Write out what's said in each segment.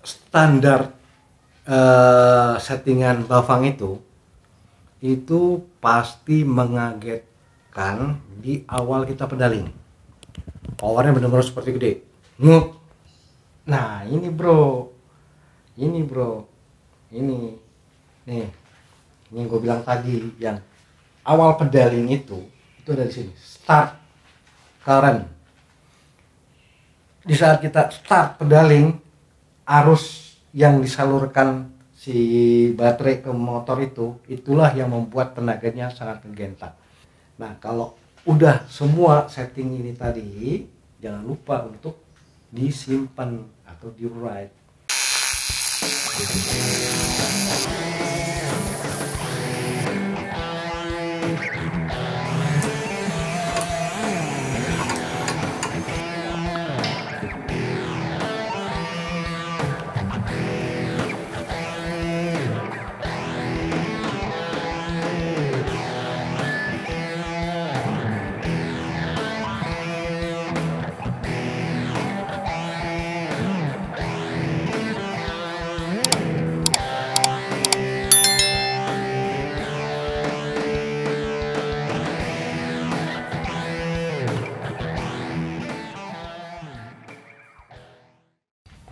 standar settingan Bafang itu pasti mengagetkan di awal kita pedaling. Powernya benar-benar seperti gede. Nguk. Nah ini bro, ini nih yang gue bilang tadi, yang awal pedaling itu ada di sini, start current. Di saat kita start pedaling, arus yang disalurkan si baterai ke motor itulah yang membuat tenaganya sangat menggentak. Nah kalau udah semua setting ini tadi, jangan lupa untuk disimpan atau di write.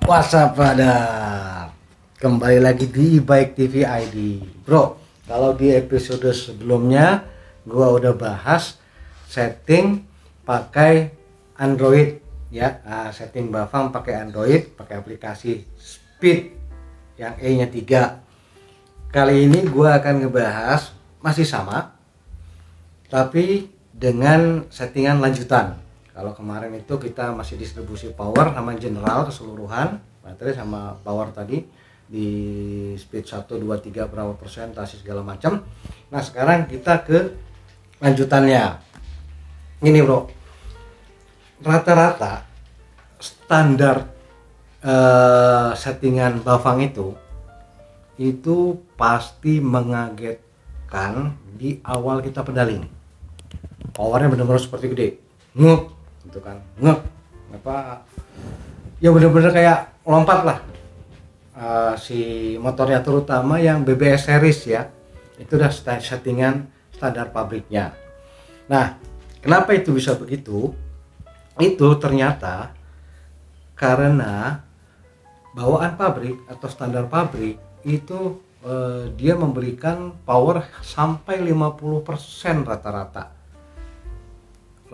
WhatsApp brother, kembali lagi di Bike TV ID. Bro, kalau di episode sebelumnya gua udah bahas setting pakai Android ya. Setting Bafang pakai Android, pakai aplikasi Speed yang E-nya 3. Kali ini gua akan ngebahas masih sama tapi dengan settingan lanjutan. Kalau kemarin itu kita masih distribusi power sama general keseluruhan, baterai sama power tadi di speed 1, 2, 3 berapa persentase segala macam. Nah sekarang kita ke lanjutannya. Ini bro, rata-rata standar settingan Bafang itu pasti mengagetkan di awal kita pedaling. Powernya benar-benar seperti gede, nguk gitu kan, ngek apa ya, bener-bener kayak lompat lah. Si motornya terutama yang BBS series ya, itu udah settingan standar pabriknya. Nah kenapa itu bisa begitu? Itu ternyata karena bawaan pabrik atau standar pabrik itu dia memberikan power sampai 50% rata-rata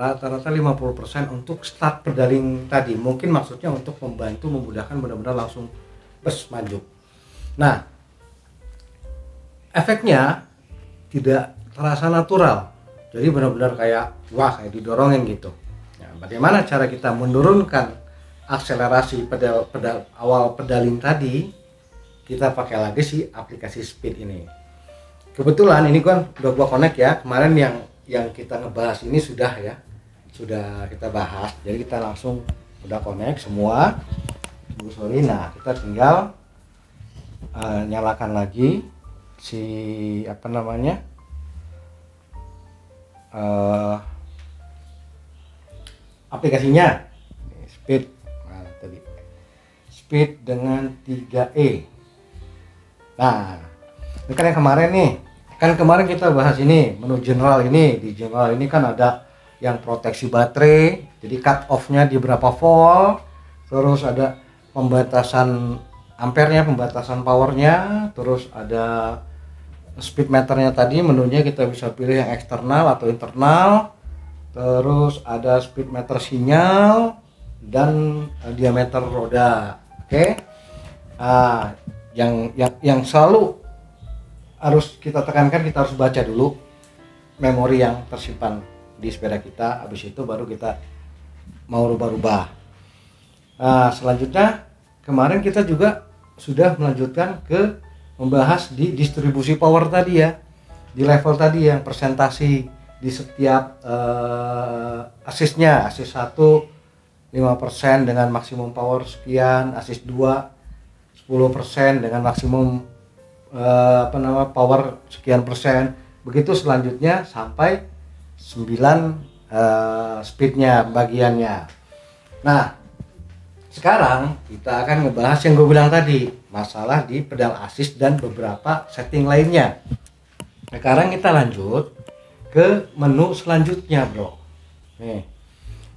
50% untuk start pedaling tadi. Mungkin maksudnya untuk membantu memudahkan, benar-benar langsung bes maju. Nah efeknya tidak terasa natural, jadi benar-benar kayak wah, kayak didorongin gitu. Nah, bagaimana cara kita menurunkan akselerasi pedal awal pedaling tadi? Kita pakai lagi si aplikasi Speed ini. Kebetulan ini kan udah gua connect ya, kemarin yang kita ngebahas ini sudah kita bahas, jadi kita langsung udah connect semua. Nah kita tinggal nyalakan lagi si apa namanya aplikasinya Speed. Nah, tadi Speed dengan 3E. Nah ini kan yang kemarin nih, kan kemarin kita bahas ini menu general ini. Di general ini kan ada yang proteksi baterai, jadi cut off-nya di berapa volt, terus ada pembatasan ampernya, pembatasan powernya, terus ada speed meternya tadi, menunya kita bisa pilih yang eksternal atau internal, terus ada speed meter sinyal dan diameter roda. Oke. Yang selalu harus kita tekankan, kita harus baca dulu memori yang tersimpan di sepeda kita, habis itu baru kita mau rubah-rubah. Nah selanjutnya kemarin kita juga sudah melanjutkan ke membahas di distribusi power tadi ya, di level tadi yang presentasi di setiap assistnya, assist 1 5% dengan maksimum power sekian, assist 2 10% dengan maksimum power sekian persen, begitu selanjutnya sampai 9 speednya bagiannya. Nah Sekarang kita akan ngebahas yang gue bilang tadi, masalah di pedal assist dan beberapa setting lainnya. Sekarang kita lanjut ke menu selanjutnya, bro. Nih,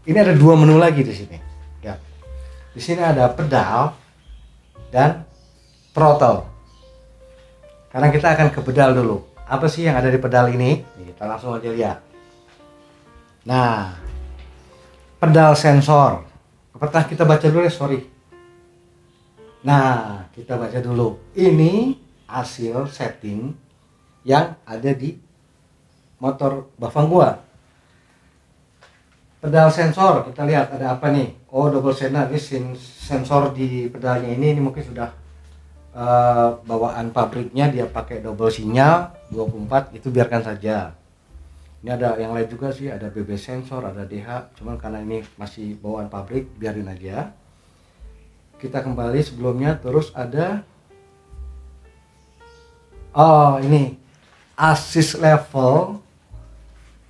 ini ada 2 menu lagi di sini. Ya, di sini ada pedal dan throttle. Sekarang kita akan ke pedal dulu. Apa sih yang ada di pedal ini? Nih, kita langsung aja lihat. Nah, pedal sensor. Pertama kita baca dulu ya, sorry. Nah, kita baca dulu. Ini hasil setting yang ada di motor Bafang gua. Pedal sensor, kita lihat ada apa nih? Oh, double channel. Ini sensor di pedalnya ini mungkin sudah bawaan pabriknya, dia pakai double sinyal 24, itu biarkan saja. Ini ada yang lain juga sih, ada BB sensor, ada DH, cuman karena ini masih bawaan pabrik, biarin aja. Kita kembali sebelumnya, terus ada ini assist level,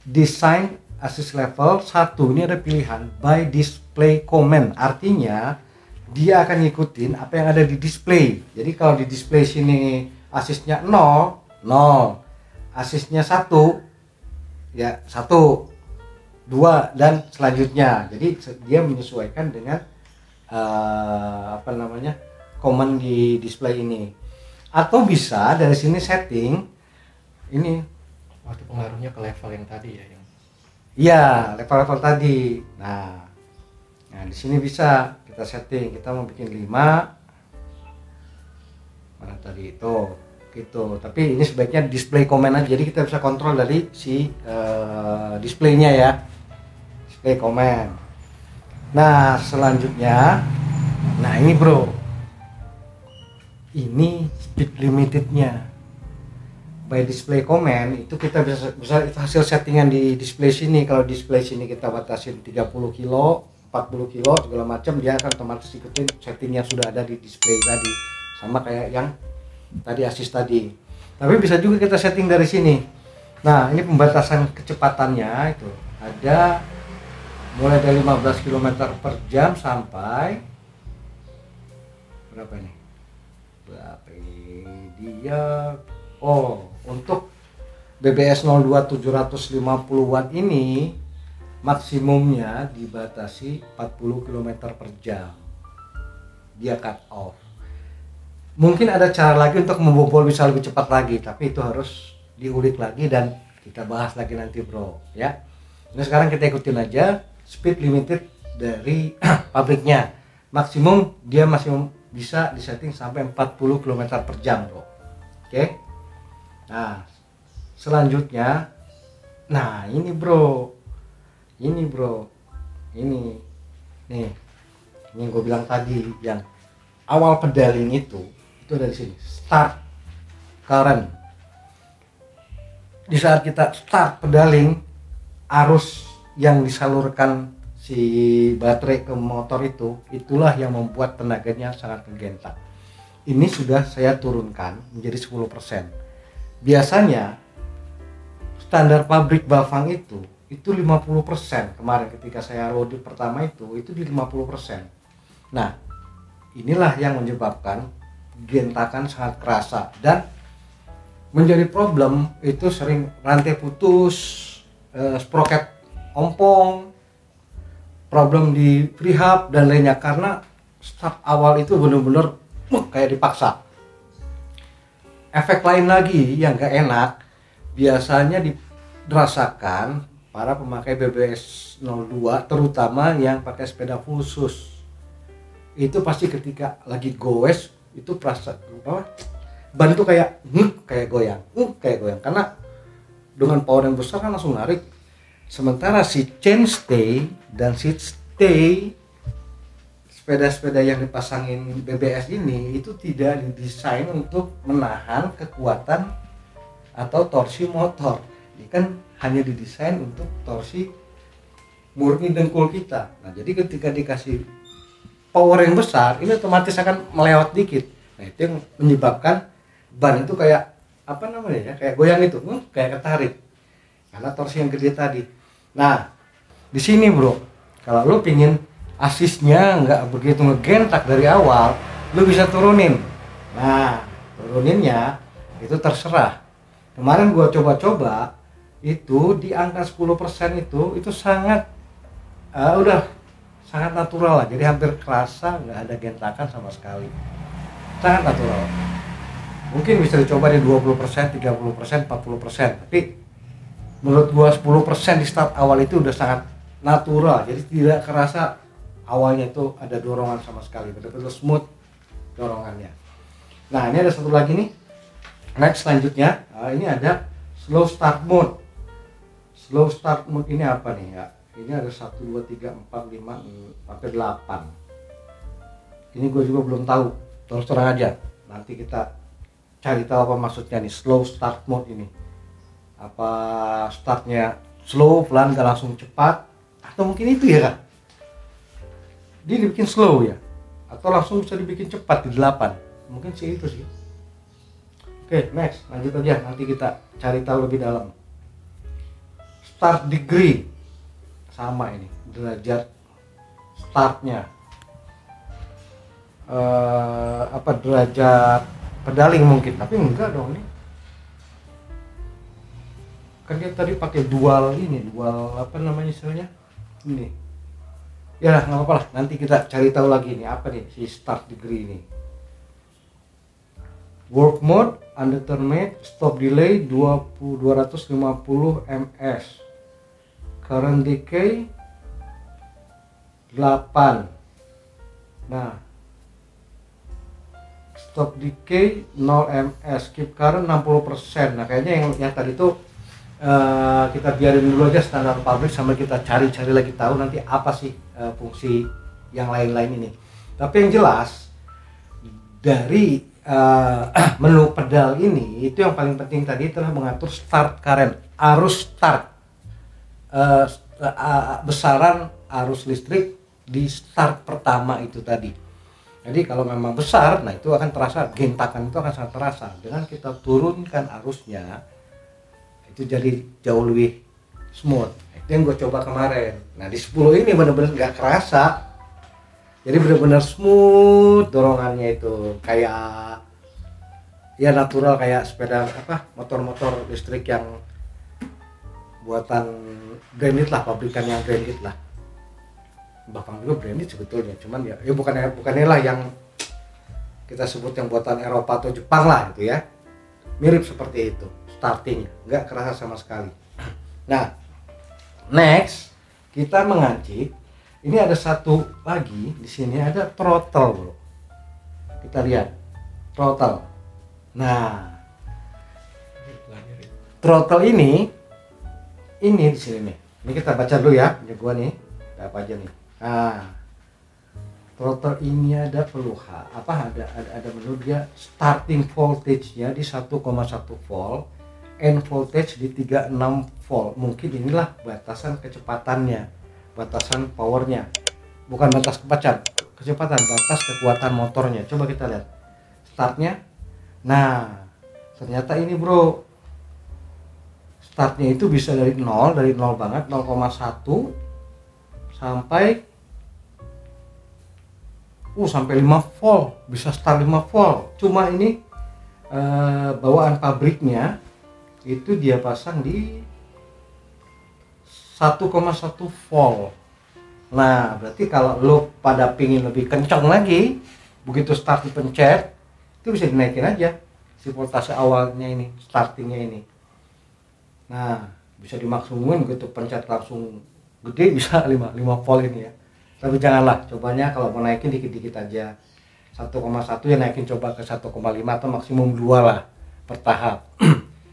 design assist level 1. Ini ada pilihan by display command, artinya dia akan ngikutin apa yang ada di display. Jadi kalau di display sini assistnya 0, assistnya 1, ya 1, 2 dan selanjutnya. Jadi dia menyesuaikan dengan command di display ini. Atau bisa dari sini setting ini. Waktu pengaruhnya ke level yang tadi ya, yang iya, level-level tadi. Nah di sini bisa kita setting, kita mau bikin 5 mana tadi itu gitu, tapi ini sebaiknya display command aja, jadi kita bisa kontrol dari si displaynya ya, display command. Nah selanjutnya, nah ini bro, ini speed limitednya by display command. Itu kita bisa itu hasil settingan di display sini. Kalau display sini kita batasin 30 kilo, 40 kilo segala macam, dia akan otomatis ikutin setting yang sudah ada di display tadi, sama kayak yang tadi assist tadi. Tapi bisa juga kita setting dari sini. Nah ini pembatasan kecepatannya itu ada mulai dari 15 km per jam sampai berapa ini? Berapa ini dia? Oh, untuk BBS 02 750 watt ini maksimumnya dibatasi 40 km per jam. Dia cut off. Mungkin ada cara lagi untuk membobol bisa lebih cepat lagi, tapi itu harus diulik lagi dan kita bahas lagi nanti bro ya. Nah sekarang kita ikutin aja speed limited dari pabriknya. Maksimum dia masih bisa disetting sampai 40 km per jam bro. Oke. Nah selanjutnya, nah ini bro, ini nih yang gue bilang tadi, yang awal pedaling itu ada di sini, start current. Di saat kita start pedaling, arus yang disalurkan si baterai ke motor itu, itulah yang membuat tenaganya sangat menggentak. Ini sudah saya turunkan menjadi 10%. Biasanya standar pabrik Bafang itu 50%. Kemarin ketika saya load pertama itu di 50%. Nah inilah yang menyebabkan gentakan sangat kerasa dan menjadi problem. Itu sering rantai putus, sproket ompong, problem di prehab dan lainnya, karena start awal itu benar-benar kayak dipaksa. Efek lain lagi yang gak enak biasanya dirasakan para pemakai BBS 02, terutama yang pakai sepeda khusus. Itu pasti ketika lagi goes itu perasa ban itu kayak goyang karena dengan power yang besar kan langsung narik. Sementara si chain stay dan seat stay sepeda-sepeda yang dipasangin BBS ini itu tidak didesain untuk menahan kekuatan atau torsi motor. Ini kan hanya didesain untuk torsi murni dengkul kita. Nah jadi ketika dikasih power yang besar, ini otomatis akan melewat dikit. Nah itu yang menyebabkan ban itu kayak kayak goyang itu, kayak ketarik karena torsi yang gede tadi. Nah di sini bro, kalau lu pingin asisnya nggak begitu ngegentak dari awal, lu bisa turunin. Nah, turuninnya itu terserah. Kemarin gua coba-coba itu di angka 10% itu sangat udah sangat natural lah. Jadi hampir kerasa nggak ada gentakan sama sekali. Sangat natural. Mungkin bisa dicoba di 20%, 30%, 40%. Tapi menurut gua 10% di start awal itu udah sangat natural. Jadi tidak kerasa awalnya itu ada dorongan sama sekali. Betul-betul smooth dorongannya. Nah, ini ada satu lagi nih. Next selanjutnya, ini ada slow start mode. Slow start mode ini apa nih ya? Ini ada 1, 2, 3, 4, 5, sampai 8. Ini gue juga belum tahu. Terus terang aja. Nanti kita cari tahu apa maksudnya nih slow start mode ini. Apa startnya slow, pelan, gak langsung cepat? Atau mungkin itu ya kan? Dia dibikin slow ya? Atau langsung bisa dibikin cepat di 8? Mungkin sih itu sih. Oke, next, lanjut aja. Nanti kita cari tahu lebih dalam. Start degree sama ini, derajat startnya. Derajat pedaling mungkin, tapi enggak dong nih. Kan kita tadi pakai dual apa namanya istilahnya? Ini. Ya nggak apa-apa lah, nanti kita cari tahu lagi nih apa nih si start degree ini. Work mode undetermined, stop delay 250 ms, current decay 8. Nah, stop decay 0 ms, keep current 60%. Nah, kayaknya yang tadi tuh kita biarin dulu aja standar pabrik sambil kita cari-cari lagi tahu nanti apa sih fungsi yang lain-lain ini. Tapi yang jelas dari menu pedal ini itu yang paling penting tadi telah mengatur start current, arus start, besaran arus listrik di start pertama itu tadi. Jadi kalau memang besar, nah itu akan terasa, gentakan itu akan sangat terasa. Dengan kita turunkan arusnya, itu jadi jauh lebih smooth. Itu yang gue coba kemarin. Nah di 10 ini benar-benar nggak kerasa. Jadi benar-benar smooth dorongannya itu, kayak ya natural kayak sepeda motor-motor listrik yang buatan branded lah, pabrikan yang branded lah. Bahkan juga branded sebetulnya, cuman ya bukannya lah yang kita sebut yang buatan Eropa atau Jepang lah itu ya. Mirip seperti itu starting, nggak kerasa sama sekali. Nah, next kita mengaji. Ini ada satu lagi di sini, ada throttle bro. Kita lihat throttle. Nah, throttle ini di sini nih. Ini kita baca dulu ya. Ini gua nih, apa aja nih. Nah, throttle ini ada ada menu dia starting voltage-nya di 1,1 volt, end voltage di 36 volt. Mungkin inilah batasan kecepatannya, batasan powernya, bukan batas kecepatan, batas kekuatan motornya. Coba kita lihat startnya. Nah, ternyata ini bro, startnya itu bisa dari nol banget, 0,1 sampai sampai 5 volt, bisa start 5 volt. Cuma ini bawaan pabriknya itu dia pasang di 1,1 volt. Nah, berarti kalau lo pada pingin lebih kencang lagi, begitu start dipencet, itu bisa dinaikin aja si voltase awalnya ini, startingnya ini. Nah, bisa dimaksimumin begitu pencet langsung gede, bisa 5 volt ini ya. Tapi janganlah, cobanya kalau mau naikin dikit-dikit aja. 1,1 ya naikin coba ke 1,5 atau maksimum 2 lah per tahap.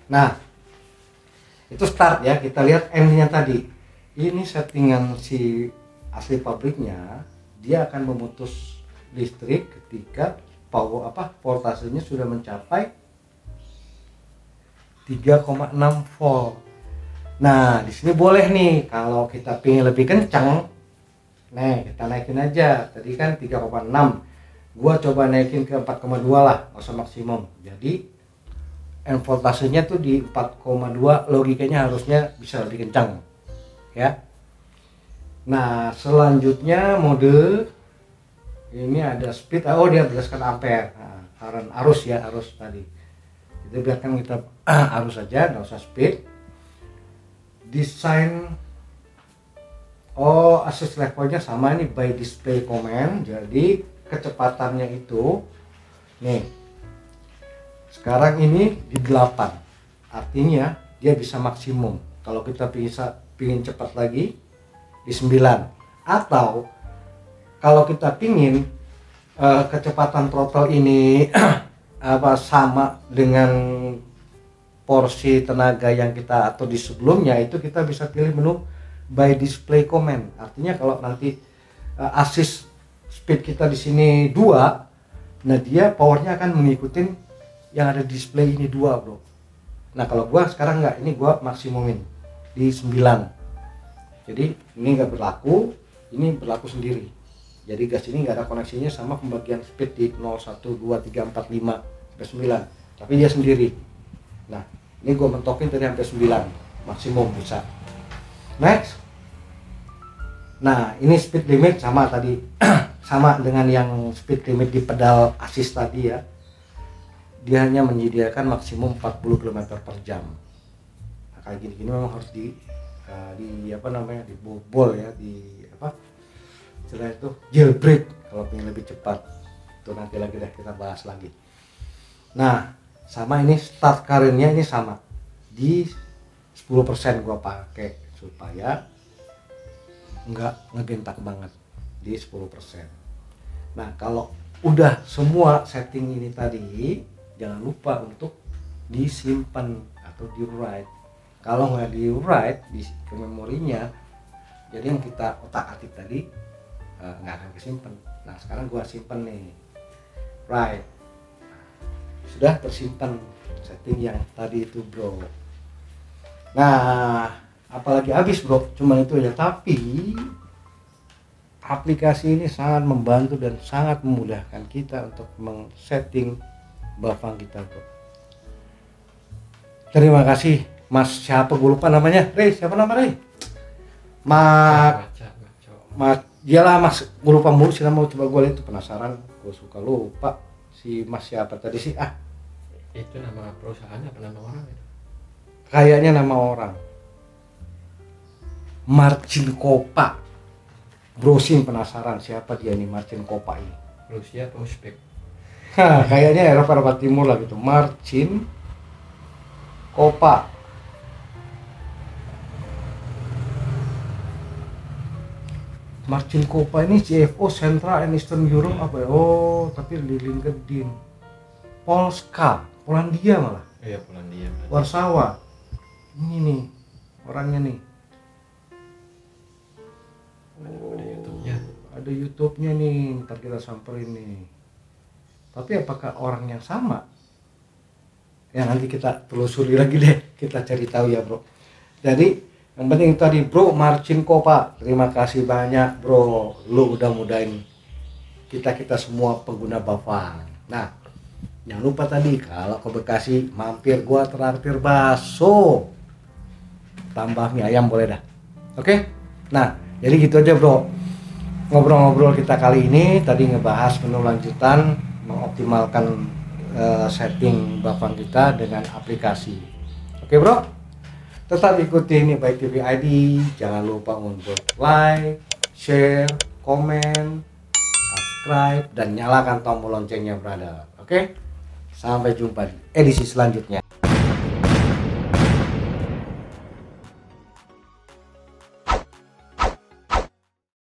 Nah, itu start ya. Kita lihat M-nya tadi. Ini settingan si asli pabriknya, dia akan memutus listrik ketika voltasenya sudah mencapai 3,6 volt. Nah, di sini boleh nih kalau kita pingin lebih kencang. Nah, kita naikin aja. Tadi kan 3,6. Gua coba naikin ke 4,2 lah, nggak usah maksimum. Jadi end voltasenya tuh di 4,2, logikanya harusnya bisa lebih kencang. Ya. Nah, selanjutnya mode ini ada speed. Oh, dia berdasarkan ampere. Nah, current arus ya, arus tadi. Itu biarkan kita arus saja, nggak usah speed. Desain, oh access levelnya sama ini by display command. Jadi kecepatannya itu nih. Sekarang ini di 8. Artinya dia bisa maksimum. Kalau kita pingin cepat lagi di 9. Atau kalau kita pingin kecepatan throttle ini sama dengan porsi tenaga yang kita atur di sebelumnya, itu kita bisa pilih menu by display command. Artinya kalau nanti assist speed kita di sini 2, nah dia powernya akan mengikuti yang ada di display ini 2, bro. Nah kalau gua sekarang enggak, ini gua maksimumin di 9. Jadi ini enggak berlaku, ini berlaku sendiri. Jadi gas ini nggak ada koneksinya sama pembagian speed di 0, 1, 2, 3, 4, 5 sampai 9, tapi dia sendiri. Nah ini gue mentokin tadi sampai 9 maksimum bisa. Next. Nah ini speed limit sama tadi sama dengan yang speed limit di pedal assist tadi ya, dia hanya menyediakan maksimum 40 km per jam. Nah, kayak gini memang harus di dibobol ya, di setelah itu jailbreak kalau pengen lebih cepat. Itu nanti lagi deh kita bahas lagi. Nah sama ini start currentnya ini sama di 10% gua pakai supaya nggak ngegentak banget di 10%. Nah kalau udah semua setting ini tadi, jangan lupa untuk disimpan atau di write. Kalau nggak di write ke memorinya, jadi yang kita otak-atik tadi nggak akan kesimpan. Nah sekarang gua simpen nih, right, sudah tersimpan setting yang tadi itu, bro. Nah apalagi habis, bro, cuma itu aja. Tapi aplikasi ini sangat membantu dan sangat memudahkan kita untuk men-setting bafang kita, bro. Terima kasih Mas, siapa gue lupa namanya, Rey, siapa nama Rey? Iyalah Mas, gue lupa mulu sih, mau coba gue lihat tuh, penasaran, gue suka lupa si Mas siapa tadi sih. Itu nama perusahaan apa nama orang itu? Kayaknya nama orang, Marcin Kopa. Browsing penasaran siapa dia nih Marcin Kopa ini. Rusia atau Uzbek? Kayaknya Eropa Timur lah gitu. Marcin Kopa. Marcin Kopa ini CFO Central and Eastern Europe apa ya? Oh, tapi di LinkedIn. Polska, Polandia malah. Iya, Polandia. Warsawa. Ini nih orangnya nih. Oh, ada YouTube-nya. Ada YouTube-nya nih, ntar kita samperin nih. Tapi apakah orang yang sama? Ya nanti kita telusuri lagi deh, kita cari tahu ya, bro. Jadi yang penting tadi, bro, Marcin Kopa, terima kasih banyak, bro. Lu udah mudahin kita semua pengguna bafang. Nah, jangan lupa tadi kalau ke Bekasi mampir gua traktir bakso, tambah mie ayam boleh dah. Oke? Nah, jadi gitu aja, bro. Ngobrol-ngobrol kita kali ini tadi ngebahas menu lanjutan mengoptimalkan setting bafang kita dengan aplikasi. Oke, bro? Tetap ikuti ini Baik TV ID. Jangan lupa untuk like, share, komen, subscribe, dan nyalakan tombol loncengnya, brother. Oke? Sampai jumpa di edisi selanjutnya.